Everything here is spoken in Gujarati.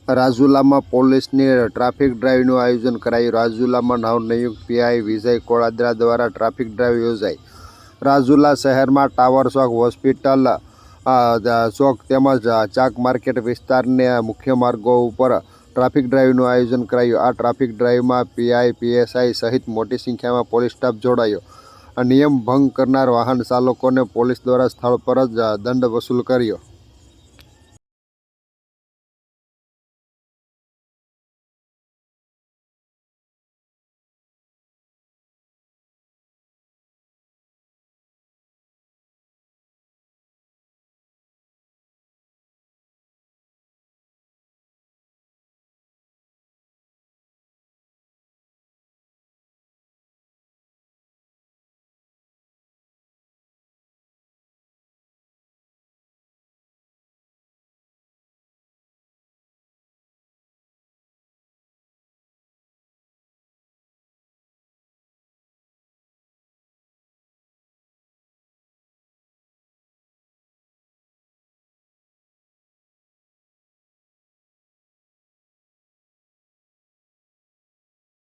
રાજુલામાં પોલીસની ટ્રાફિક ડ્રાઇવનું આયોજન કરાયું। રાજુલામાં નવનિયુક્ત પીઆઈ વિજય કોળાદરા દ્વારા ટ્રાફિક ડ્રાઇવ યોજાઈ। રાજુલા શહેરમાં ટાવર ચોક, હોસ્પિટલ ચોક તેમજ ચાક માર્કેટ વિસ્તારના મુખ્ય માર્ગો ઉપર ટ્રાફિક ડ્રાઇવનું આયોજન કરાયું। આ ટ્રાફિક ડ્રાઇવમાં પીઆઈ, પીએસઆઈ સહિત મોટી સંખ્યામાં પોલીસ સ્ટાફ જોડાયો। નિયમ ભંગ કરનાર વાહન ચાલકોને પોલીસ દ્વારા સ્થળ પર જ દંડ વસૂલ કર્યો।